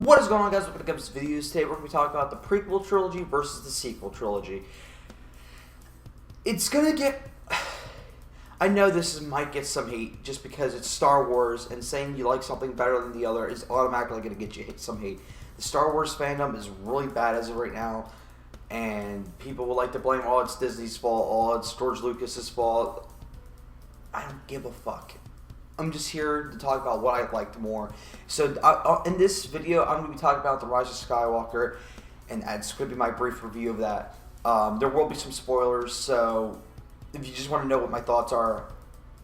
What is going on, guys? Welcome to this video. Today we're going to be talking about the prequel trilogy versus the sequel trilogy. It's going to get... I know might get some hate just because it's Star Wars, and saying you like something better than the other is automatically going to get you some hate. The Star Wars fandom is really bad as of right now, and people will like to blame, oh, it's Disney's fault, oh, it's George Lucas's fault. I don't give a fuck. I'm just here to talk about what I liked more. So in this video, I'm going to be talking about The Rise of Skywalker, and that's going to be my brief review of that. There will be some spoilers, so if you just want to know what my thoughts are,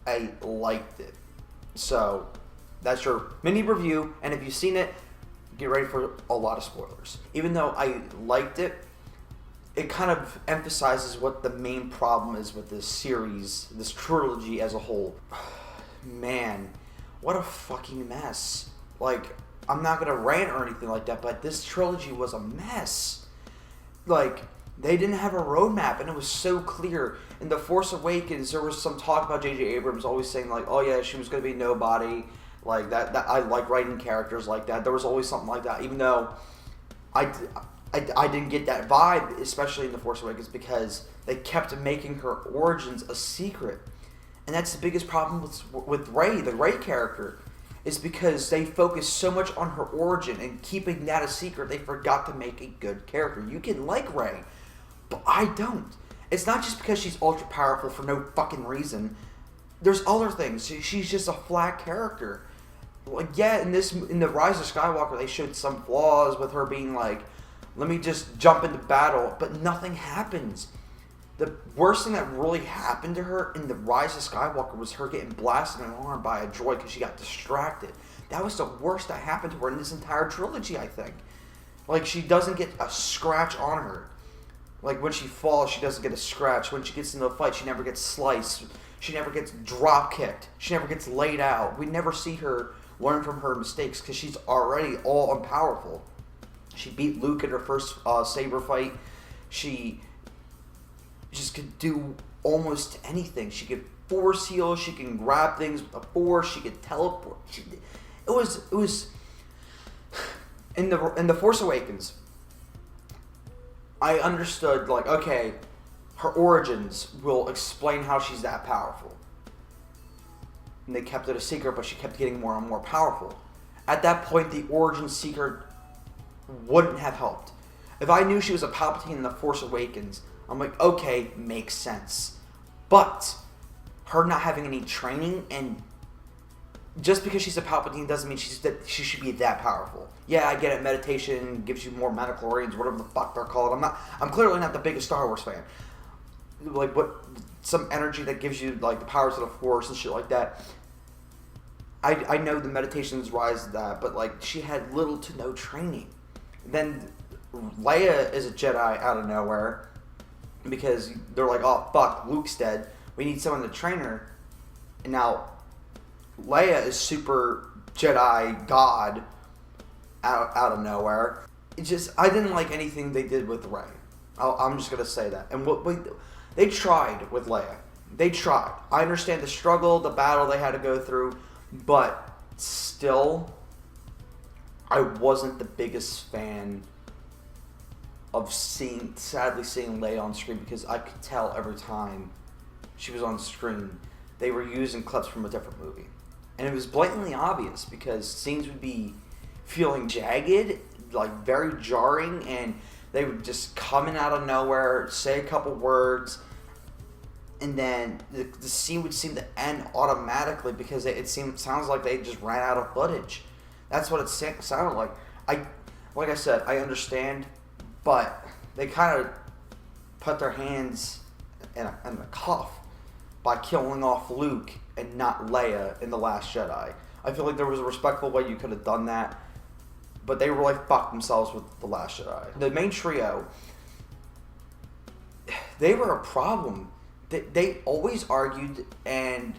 I liked it. So that's your mini review, and if you've seen it, get ready for a lot of spoilers. Even though I liked it, it kind of emphasizes what the main problem is with this series, this trilogy as a whole. Man, what a fucking mess. Like, I'm not gonna rant or anything like that, but this trilogy was a mess. Like, they didn't have a roadmap, and it was so clear. In The Force Awakens, there was some talk about J.J. Abrams always saying, like, oh yeah, she was gonna be nobody. Like, that I like writing characters like that. There was always something like that, even though I didn't get that vibe, especially in The Force Awakens, because they kept making her origins a secret. And that's the biggest problem with Rey, the Rey character, is because they focus so much on her origin and keeping that a secret, they forgot to make a good character. You can like Rey, but I don't. It's not just because she's ultra powerful for no fucking reason. There's other things. She's just a flat character. Like, yeah, in The Rise of Skywalker, they showed some flaws with her being like, let me just jump into battle, but nothing happens. The worst thing that really happened to her in The Rise of Skywalker was her getting blasted in the arm by a droid because she got distracted. That was the worst that happened to her in this entire trilogy, I think. Like, she doesn't get a scratch on her. Like, when she falls, she doesn't get a scratch. When she gets into a fight, she never gets sliced. She never gets drop-kicked. She never gets laid out. We never see her learn from her mistakes because she's already all-powerful. She beat Luke in her first saber fight. She just could do almost anything. She could force heal. She can grab things with the force. She could teleport. It was in the Force Awakens. I understood, like, okay, her origins will explain how she's that powerful. And they kept it a secret, but she kept getting more and more powerful. At that point, the origin secret wouldn't have helped. If I knew she was a Palpatine in The Force Awakens, I'm like, okay, makes sense. But her not having any training, and just because she's a Palpatine doesn't mean she should be that powerful. Yeah, I get it. Meditation gives you more midichlorians, whatever the fuck they're called. I'm clearly not the biggest Star Wars fan. Like, what, some energy that gives you, like, the powers of the Force and shit like that. I know the meditations rise to that, but, like, she had little to no training. Then Leia is a Jedi out of nowhere, because they're like, oh fuck, Luke's dead, we need someone to train her. And now Leia is super Jedi God out of nowhere. I didn't like anything they did with Rey. I'm just gonna say that. And they tried with Leia. They tried. I understand the struggle, the battle they had to go through, but still, I wasn't the biggest fan of sadly seeing Leia on screen, because I could tell every time she was on screen they were using clips from a different movie. And it was blatantly obvious, because scenes would be feeling jagged, like very jarring, and they would just come in out of nowhere, say a couple words, and then the scene would seem to end automatically because sounds like they just ran out of footage. That's what it sounded like. Like I said, I understand, but they kind of put their hands in a cuff by killing off Luke and not Leia in The Last Jedi. I feel like there was a respectful way you could have done that, but they really fucked themselves with The Last Jedi. The main trio, they were a problem. They always argued and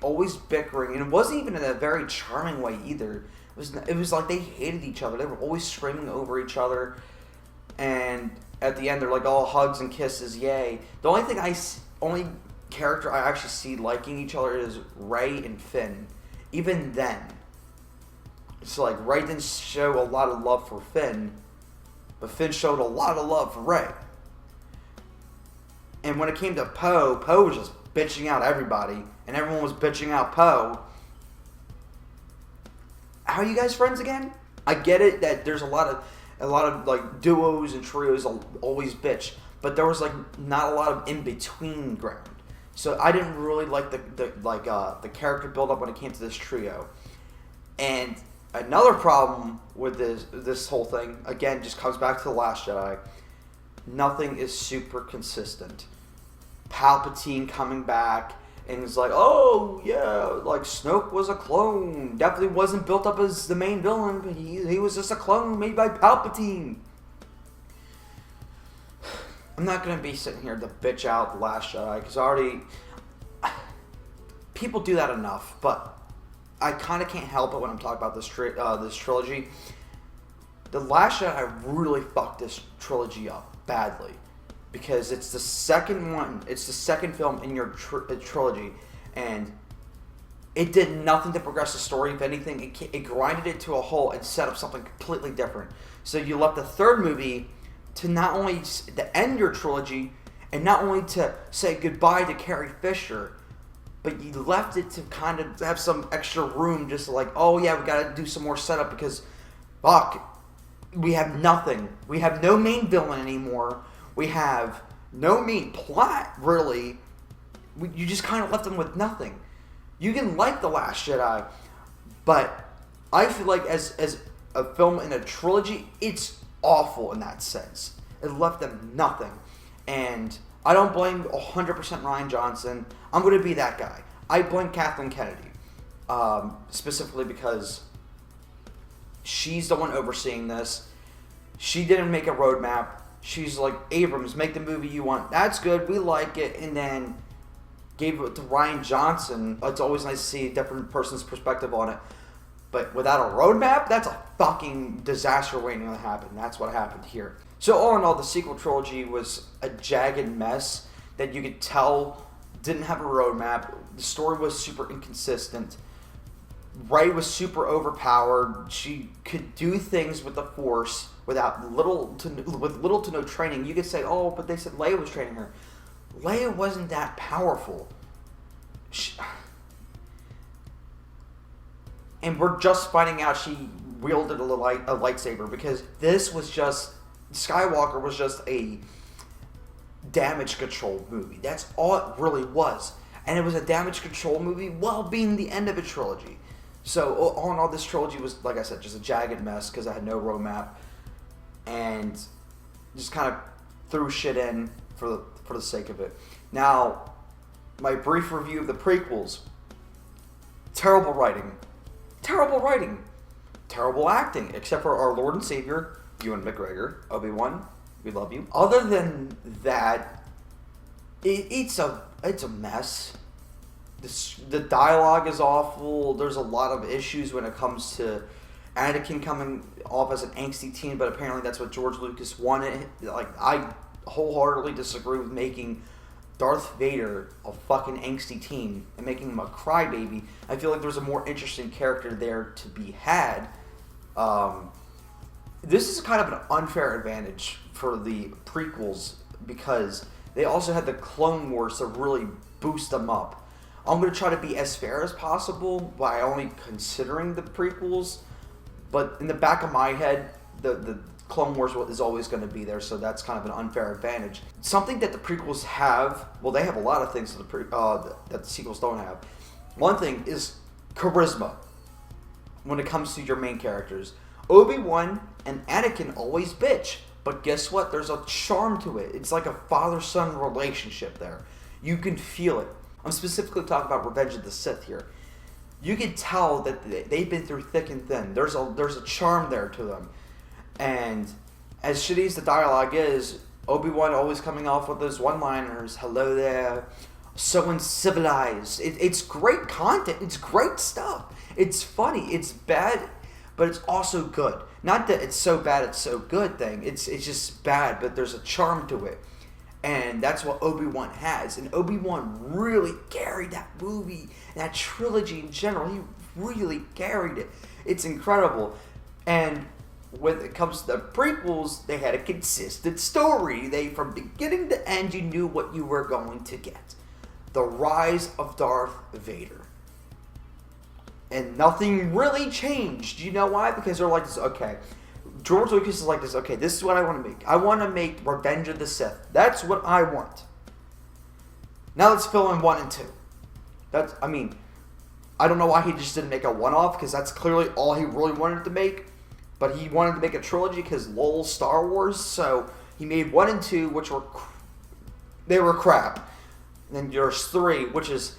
always bickering, and it wasn't even in a very charming way either. It was like they hated each other. They were always screaming over each other, and at the end they're like, all hugs and kisses, yay. The only character I actually see liking each other is Rey and Finn. Even then, It's like Rey didn't show a lot of love for Finn, but Finn showed a lot of love for Rey. And when it came to Poe, Poe was just bitching out everybody, and everyone was bitching out Poe. How are you guys friends again? I get it that there's a lot of like duos and trios always bitch, but there was like not a lot of in between ground. So I didn't really like the character build up when it came to this trio. And another problem with this whole thing, again, just comes back to The Last Jedi. Nothing is super consistent. Palpatine coming back and it's like, oh yeah, like Snoke was a clone. Definitely wasn't built up as the main villain, but he was just a clone made by Palpatine. I'm not gonna be sitting here to bitch out The Last Jedi because people do that enough, but I kind of can't help it when I'm talking about this trilogy. The Last Jedi really fucked this trilogy up badly. Because it's the second one, it's the second film in your trilogy, and it did nothing to progress the story. If anything, it grinded it to a halt and set up something completely different. So you left the third movie to not only to end your trilogy, and not only to say goodbye to Carrie Fisher, but you left it to kind of have some extra room, just like, oh yeah, we got to do some more setup because, fuck, we have nothing. We have no main villain anymore. We have no main plot, really. You just kind of left them with nothing. You can like The Last Jedi, but I feel like as a film in a trilogy, it's awful in that sense. It left them nothing. And I don't blame 100% Rian Johnson. I'm going to be that guy. I blame Kathleen Kennedy, specifically because she's the one overseeing this. She didn't make a roadmap. She's like, Abrams, make the movie you want. That's good. We like it. And then gave it to Rian Johnson. It's always nice to see a different person's perspective on it. But without a roadmap, that's a fucking disaster waiting to happen. That's what happened here. So all in all, the sequel trilogy was a jagged mess that you could tell didn't have a roadmap. The story was super inconsistent. Rey was super overpowered. She could do things with the Force with little to no training. You could say, oh, but they said Leia was training her. Leia wasn't that powerful. And we're just finding out she wielded a lightsaber because this was just... Skywalker was just a damage control movie. That's all it really was. And it was a damage control movie while being the end of a trilogy. So all in all, this trilogy was, like I said, just a jagged mess because I had no roadmap. And just kind of threw shit in for the sake of it. Now, my brief review of the prequels. Terrible writing. Terrible acting, except for our Lord and Savior, Ewan McGregor, Obi-Wan. We love you. Other than that, it's a mess. The dialogue is awful. There's a lot of issues when it comes to Anakin coming off as an angsty teen, but apparently that's what George Lucas wanted. Like, I wholeheartedly disagree with making Darth Vader a fucking angsty teen and making him a crybaby. I feel like there's a more interesting character there to be had. This is kind of an unfair advantage for the prequels because they also had the Clone Wars to really boost them up. I'm going to try to be as fair as possible by only considering the prequels, but in the back of my head, the Clone Wars is always going to be there, so that's kind of an unfair advantage. Something that the prequels have, well, they have a lot of things that the sequels don't have. One thing is charisma when it comes to your main characters. Obi-Wan and Anakin always bitch, but guess what? There's a charm to it. It's like a father-son relationship there. You can feel it. I'm specifically talking about Revenge of the Sith here. You can tell that they've been through thick and thin. There's a charm there to them. And as shitty as the dialogue is, Obi-Wan always coming off with those one-liners, hello there, so uncivilized. It's great content. It's great stuff. It's funny. It's bad, but it's also good. Not that it's so bad it's so good thing. It's just bad, but there's a charm to it. And that's what Obi-Wan has. And Obi-Wan really carried that movie, that trilogy in general. He really carried it. It's incredible. And when it comes to the prequels, they had a consistent story. From beginning to end, you knew what you were going to get. The rise of Darth Vader. And nothing really changed. You know why? Because they're like this, okay, George Lucas is like this, okay, this is what I want to make. I want to make Revenge of the Sith. That's what I want. Now let's fill in 1 and 2. I don't know why he just didn't make a one-off, because that's clearly all he really wanted to make. But he wanted to make a trilogy because lol Star Wars, so he made 1 and 2, which were crap. And then there's 3, which is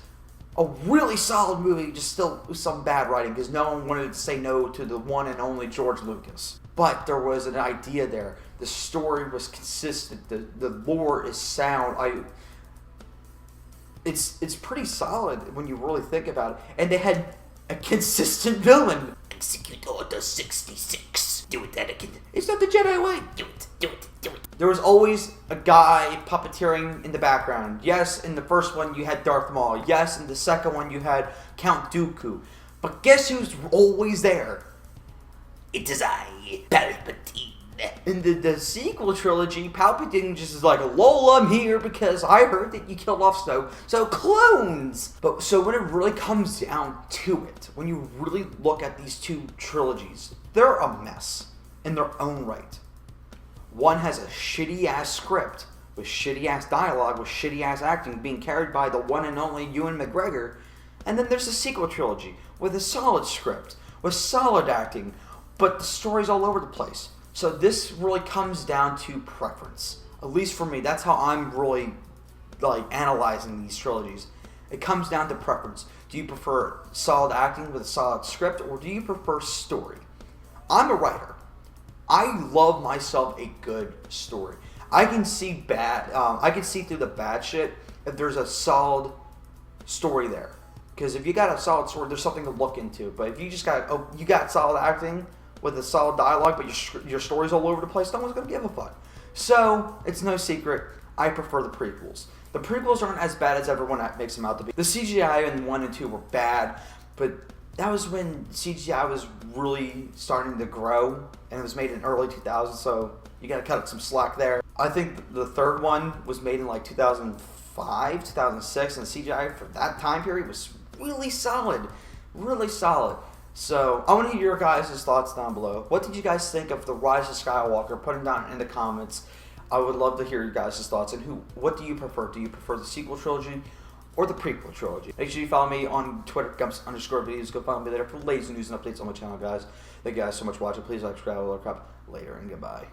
a really solid movie, just still with some bad writing, because no one wanted to say no to the one and only George Lucas. But there was an idea there. The story was consistent. The lore is sound. It's pretty solid when you really think about it. And they had a consistent villain. Execute Order 66. Do it that again. It's not the Jedi way. Do it. There was always a guy puppeteering in the background. Yes, in the first one you had Darth Maul. Yes, in the second one you had Count Dooku. But guess who's always there? It is I, Palpatine. In the sequel trilogy, Palpatine just is like, lol, I'm here because I heard that you killed off Snoke. So clones! But so when it really comes down to it, when you really look at these 2 trilogies, they're a mess in their own right. One has a shitty-ass script with shitty-ass dialogue, with shitty-ass acting being carried by the one and only Ewan McGregor. And then there's the sequel trilogy with a solid script, with solid acting, but the story's all over the place. So this really comes down to preference. At least for me, that's how I'm really analyzing these trilogies. It comes down to preference. Do you prefer solid acting with a solid script, or do you prefer story? I'm a writer. I love myself a good story. I can see through the bad shit if there's a solid story there. Because if you got a solid story, there's something to look into. But if you just got solid acting with a solid dialogue, but your story's all over the place, no one's going to give a fuck. So, it's no secret, I prefer the prequels. The prequels aren't as bad as everyone makes them out to be. The CGI in 1 and 2 were bad, but that was when CGI was really starting to grow, and it was made in early 2000s, so you gotta cut some slack there. I think the third one was made in 2005, 2006, and the CGI for that time period was really solid. Really solid. So, I want to hear your guys' thoughts down below. What did you guys think of The Rise of Skywalker? Put them down in the comments. I would love to hear your guys' thoughts. And what do you prefer? Do you prefer the sequel trilogy or the prequel trilogy? Make sure you follow me on Twitter, Gumps_videos. Go follow me there for latest news and updates on my channel, guys. Thank you guys so much for watching. Please like, subscribe, all that crap. Later and goodbye.